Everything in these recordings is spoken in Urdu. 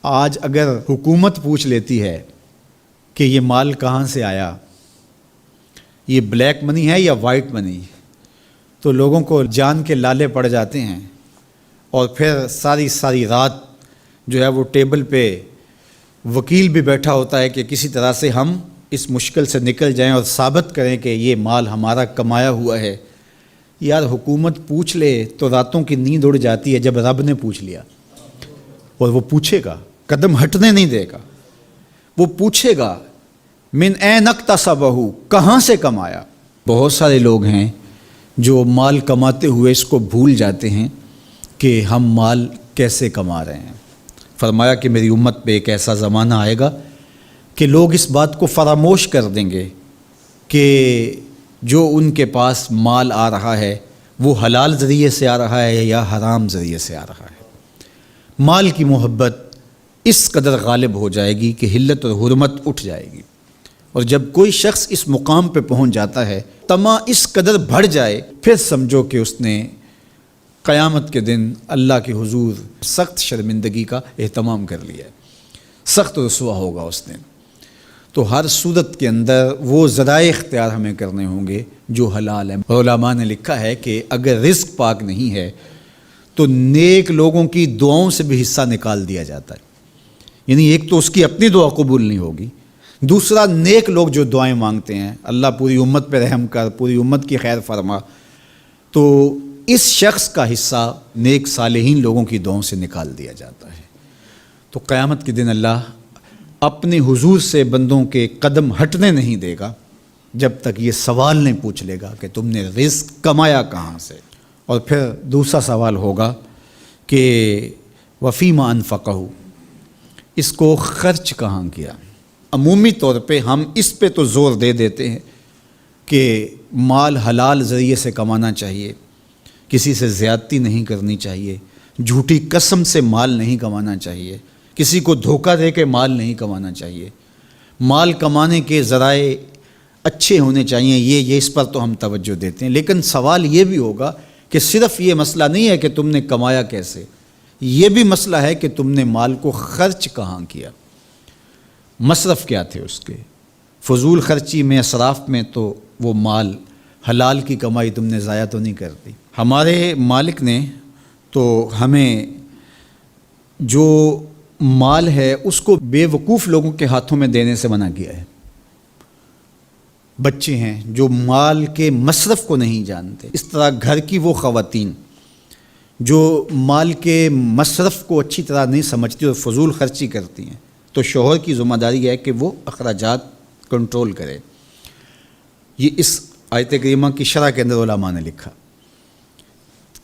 آج اگر حکومت پوچھ لیتی ہے کہ یہ مال کہاں سے آیا، یہ بلیک منی ہے یا وائٹ منی، تو لوگوں کو جان کے لالے پڑ جاتے ہیں، اور پھر ساری رات جو ہے وہ ٹیبل پہ وکیل بھی بیٹھا ہوتا ہے کہ کسی طرح سے ہم اس مشکل سے نکل جائیں اور ثابت کریں کہ یہ مال ہمارا کمایا ہوا ہے۔ یار حکومت پوچھ لے تو راتوں کی نیند اڑ جاتی ہے جب رب نے پوچھ لیا، اور وہ پوچھے گا، قدم ہٹنے نہیں دے گا، وہ پوچھے گا من این اکتسبہ، کہاں سے کمایا۔ بہت سارے لوگ ہیں جو مال کماتے ہوئے اس کو بھول جاتے ہیں کہ ہم مال کیسے کما رہے ہیں۔ فرمایا کہ میری امت پہ ایک ایسا زمانہ آئے گا کہ لوگ اس بات کو فراموش کر دیں گے کہ جو ان کے پاس مال آ رہا ہے وہ حلال ذریعے سے آ رہا ہے یا حرام ذریعے سے آ رہا ہے۔ مال کی محبت اس قدر غالب ہو جائے گی کہ حلت اور حرمت اٹھ جائے گی، اور جب کوئی شخص اس مقام پہ پہنچ جاتا ہے، طمع اس قدر بڑھ جائے، پھر سمجھو کہ اس نے قیامت کے دن اللہ کے حضور سخت شرمندگی کا اہتمام کر لیا ہے، سخت رسوا ہوگا اس دن۔ تو ہر صورت کے اندر وہ ذرائع اختیار ہمیں کرنے ہوں گے جو حلال ہیں۔ علماء نے لکھا ہے کہ اگر رزق پاک نہیں ہے تو نیک لوگوں کی دعاؤں سے بھی حصہ نکال دیا جاتا ہے، یعنی ایک تو اس کی اپنی دعا قبول نہیں ہوگی، دوسرا نیک لوگ جو دعائیں مانگتے ہیں، اللہ پوری امت پہ رحم کر، پوری امت کی خیر فرما، تو اس شخص کا حصہ نیک صالحین لوگوں کی دعاؤں سے نکال دیا جاتا ہے۔ تو قیامت کے دن اللہ اپنے حضور سے بندوں کے قدم ہٹنے نہیں دے گا جب تک یہ سوال نہیں پوچھ لے گا کہ تم نے رزق کمایا کہاں سے۔ اور پھر دوسرا سوال ہوگا کہ وفیما انفقہ، اس کو خرچ کہاں کیا۔ عمومی طور پہ ہم اس پہ تو زور دے دیتے ہیں کہ مال حلال ذریعے سے کمانا چاہیے، کسی سے زیادتی نہیں کرنی چاہیے، جھوٹی قسم سے مال نہیں کمانا چاہیے، کسی کو دھوکہ دے کے مال نہیں کمانا چاہیے، مال کمانے کے ذرائع اچھے ہونے چاہیے، یہ اس پر تو ہم توجہ دیتے ہیں۔ لیکن سوال یہ بھی ہوگا کہ صرف یہ مسئلہ نہیں ہے کہ تم نے کمایا کیسے، یہ بھی مسئلہ ہے کہ تم نے مال کو خرچ کہاں کیا، مصرف کیا تھے اس کے، فضول خرچی میں، اسراف میں تو وہ مال حلال کی کمائی تم نے ضائع تو نہیں کر دی۔ ہمارے مالک نے تو ہمیں جو مال ہے اس کو بے وقوف لوگوں کے ہاتھوں میں دینے سے منع کیا ہے۔ بچے ہیں جو مال کے مصرف کو نہیں جانتے، اس طرح گھر کی وہ خواتین جو مال کے مصرف کو اچھی طرح نہیں سمجھتی اور فضول خرچی کرتی ہیں، تو شوہر کی ذمہ داری ہے کہ وہ اخراجات کنٹرول کرے۔ یہ اس آیت کریمہ کی شرح کے اندر علماء نے لکھا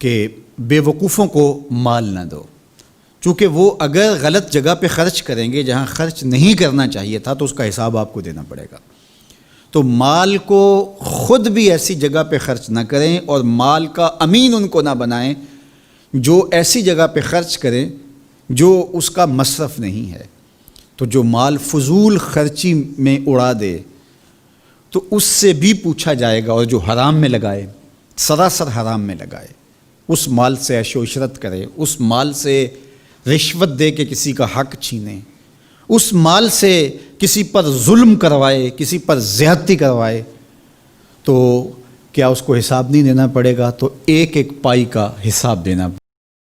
کہ بے وقوفوں کو مال نہ دو، چونکہ وہ اگر غلط جگہ پہ خرچ کریں گے جہاں خرچ نہیں کرنا چاہیے تھا تو اس کا حساب آپ کو دینا پڑے گا۔ تو مال کو خود بھی ایسی جگہ پہ خرچ نہ کریں، اور مال کا امین ان کو نہ بنائیں جو ایسی جگہ پہ خرچ کریں جو اس کا مصرف نہیں ہے۔ تو جو مال فضول خرچی میں اڑا دے تو اس سے بھی پوچھا جائے گا، اور جو حرام میں لگائے، سراسر حرام میں لگائے، اس مال سے عیش و عشرت کرے، اس مال سے رشوت دے کے کسی کا حق چھینے، اس مال سے کسی پر ظلم کروائے، کسی پر زیادتی کروائے، تو کیا اس کو حساب نہیں دینا پڑے گا؟ تو ایک ایک پائی کا حساب دینا